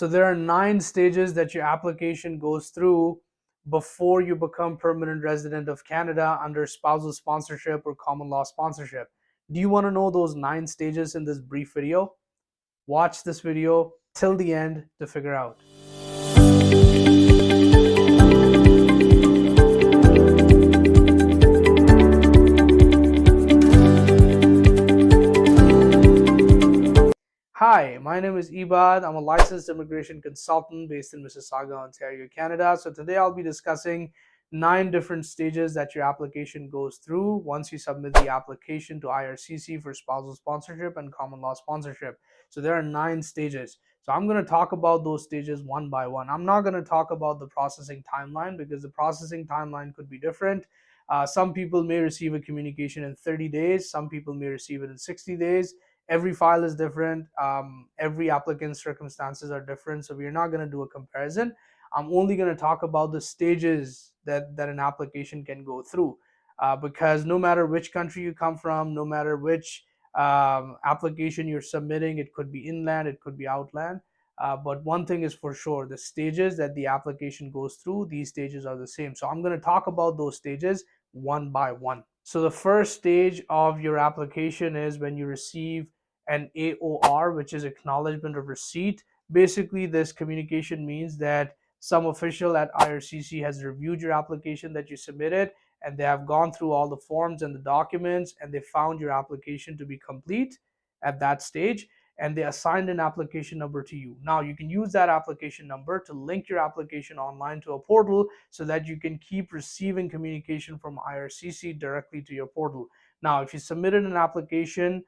So there are 9 stages that your application goes through before you become permanent resident of Canada under spousal sponsorship or common law sponsorship. Do you want to know those 9 stages in this brief video? Watch this video till the end to figure out. Hi, my name is Ibad. I'm a licensed immigration consultant based in Mississauga, Ontario, Canada. So today I'll be discussing 9 different stages that your application goes through once you submit the application to IRCC for spousal sponsorship and common law sponsorship. So there are 9 stages. So I'm going to talk about those stages one by one. I'm not going to talk about the processing timeline because the processing timeline could be different. Some people may receive a communication in 30 days. Some people may receive it in 60 days. Every file is different. Every applicant's circumstances are different, so we're not going to do a comparison. I'm only going to talk about the stages that an application can go through, because no matter which country you come from, no matter which application you're submitting, it could be inland, it could be outland, but one thing is for sure: the stages that the application goes through, these stages are the same. So I'm going to talk about those stages one by one. So the first stage of your application is when you receive an AOR, which is acknowledgement of receipt. Basically, this communication means that some official at IRCC has reviewed your application that you submitted, and they have gone through all the forms and the documents, and they found your application to be complete at that stage, and they assigned an application number to you. Now you can use that application number to link your application online to a portal so that you can keep receiving communication from IRCC directly to your portal. Now, if you submitted an application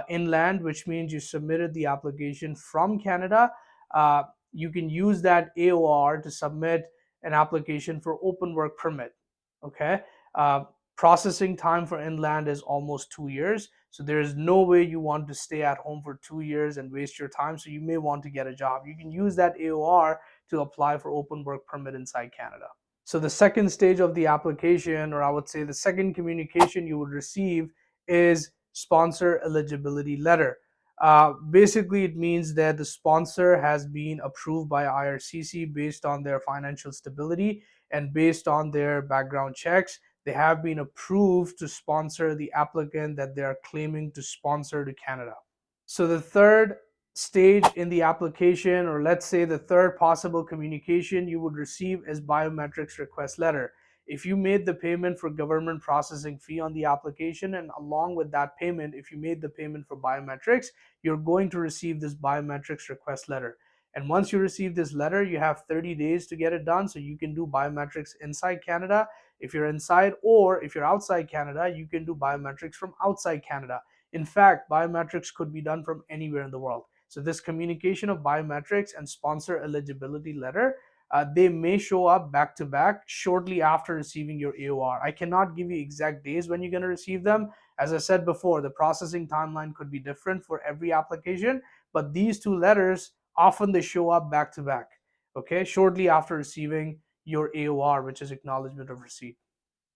inland, which means you submitted the application from Canada, you can use that AOR to submit an application for open work permit. Okay. Processing time for inland is almost 2 years. So there is no way you want to stay at home for 2 years and waste your time. So you may want to get a job. You can use that AOR to apply for open work permit inside Canada. So the second stage of the application, or I would say the second communication you would receive, is sponsor eligibility letter. Basically, it means that the sponsor has been approved by IRCC based on their financial stability and based on their background checks. They have been approved to sponsor the applicant that they are claiming to sponsor to Canada. So the third stage in the application, or let's say the third possible communication you would receive, is biometrics request letter. If you made the payment for government processing fee on the application, and along with that payment, if you made the payment for biometrics, you're going to receive this biometrics request letter. And once you receive this letter, you have 30 days to get it done. So you can do biometrics inside Canada if you're inside, or if you're outside Canada, you can do biometrics from outside Canada. In fact, biometrics could be done from anywhere in the world. So this communication of biometrics and sponsor eligibility letter, they may show up back to back shortly after receiving your AOR. I cannot give you exact days when you're going to receive them. As I said before, the processing timeline could be different for every application, but these two letters, often they show up back to back, okay, shortly after receiving your AOR, which is acknowledgement of receipt.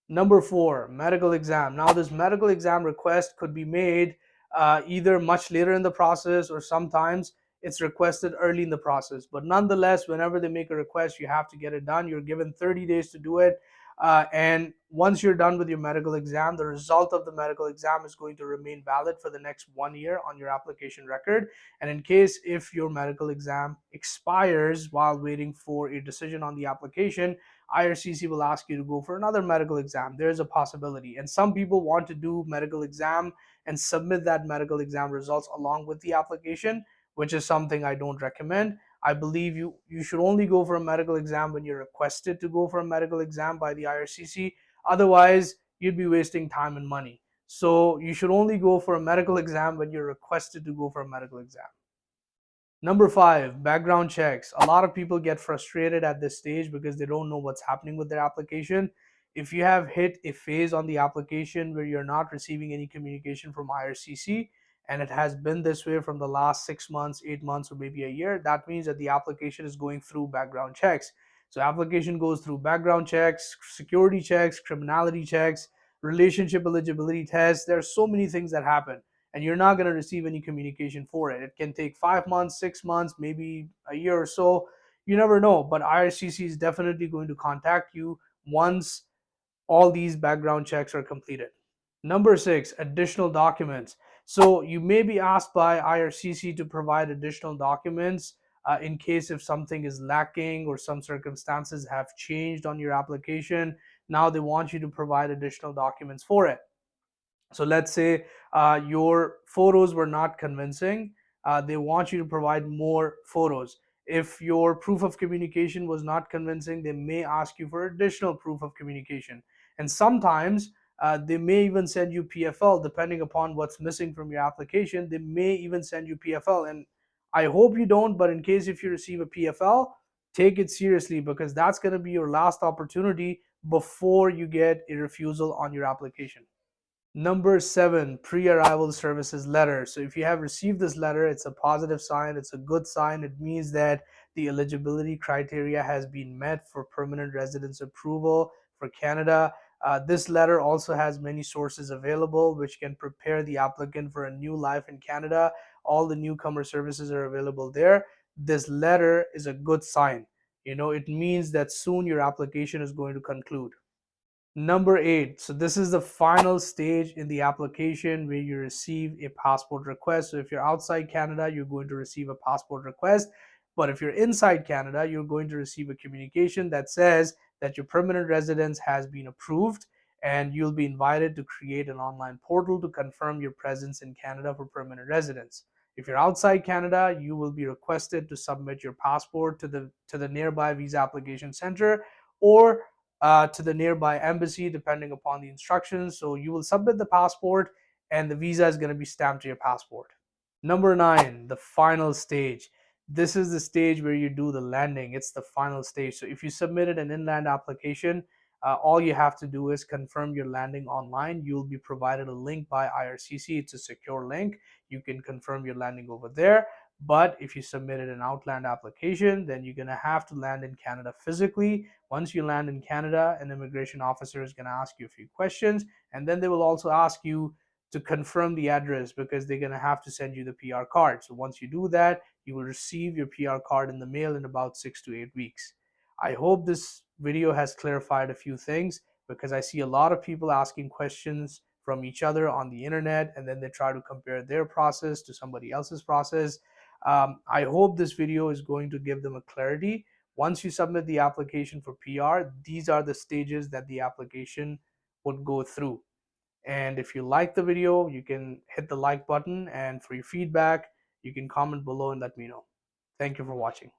Number 4, medical exam. Now, this medical exam request could be made either much later in the process, or sometimes it's requested early in the process. But nonetheless, whenever they make a request, you have to get it done. You're given 30 days to do it. And once you're done with your medical exam, the result of the medical exam is going to remain valid for the next 1 year on your application record. And in case if your medical exam expires while waiting for a decision on the application, IRCC will ask you to go for another medical exam. There's a possibility. And some people want to do medical exam and submit that medical exam results along with the application, which is something I don't recommend. I believe you should only go for a medical exam when you're requested to go for a medical exam by the IRCC. Otherwise, you'd be wasting time and money. So you should only go for a medical exam when you're requested to go for a medical exam. Number 5, background checks. A lot of people get frustrated at this stage because they don't know what's happening with their application. If you have hit a phase on the application where you're not receiving any communication from IRCC, and it has been this way from the last 6 months, 8 months, or maybe a year, that means that the application is going through background checks. So application goes through background checks, security checks, criminality checks, relationship eligibility tests. There are so many things that happen. and you're not going to receive any communication for it. It can take 5 months, 6 months, maybe a year or so. You never know, but IRCC is definitely going to contact you once all these background checks are completed. Number six, additional documents. So you may be asked by IRCC to provide additional documents in case if something is lacking or some circumstances have changed on your application. Now they want you to provide additional documents for it. So let's say your photos were not convincing. They want you to provide more photos. If your proof of communication was not convincing, they may ask you for additional proof of communication. And sometimes they may even send you PFL depending upon what's missing from your application. They may even send you PFL. And I hope you don't, but in case if you receive a PFL, take it seriously, because that's going to be your last opportunity before you get a refusal on your application. Number seven, pre-arrival services letter. So if you have received this letter, it's a positive sign, it's a good sign. It means that the eligibility criteria has been met for permanent residence approval for Canada. This letter also has many sources available which can prepare the applicant for a new life in Canada. All the newcomer services are available there. This letter is a good sign. It means that soon your application is going to conclude. Number eight, so this is the final stage in the application where you receive a passport request. So if you're outside Canada, you're going to receive a passport request. But if you're inside Canada, you're going to receive a communication that says that your permanent residence has been approved, and you'll be invited to create an online portal to confirm your presence in Canada for permanent residence. If you're outside Canada, you will be requested to submit your passport to the nearby visa application center, or to the nearby embassy, depending upon the instructions. So you will submit the passport, and the visa is going to be stamped to your passport. Number nine, the final stage. This is the stage where you do the landing. It's the final stage. So if you submitted an inland application, all you have to do is confirm your landing online. You'll be provided a link by IRCC. It's a secure link. You can confirm your landing over there. But if you submitted an outland application, then you're going to have to land in Canada physically. Once you land in Canada, an immigration officer is going to ask you a few questions, and then they will also ask you to confirm the address, because they're going to have to send you the PR card. So once you do that, you will receive your PR card in the mail in about 6 to 8 weeks. I hope this video has clarified a few things, because I see a lot of people asking questions from each other on the internet, and then they try to compare their process to somebody else's process. I hope this video is going to give them a clarity. Once you submit the application for PR, these are the stages that the application would go through. And if you like the video, you can hit the like button, and for your feedback, you can comment below and let me know. Thank you for watching.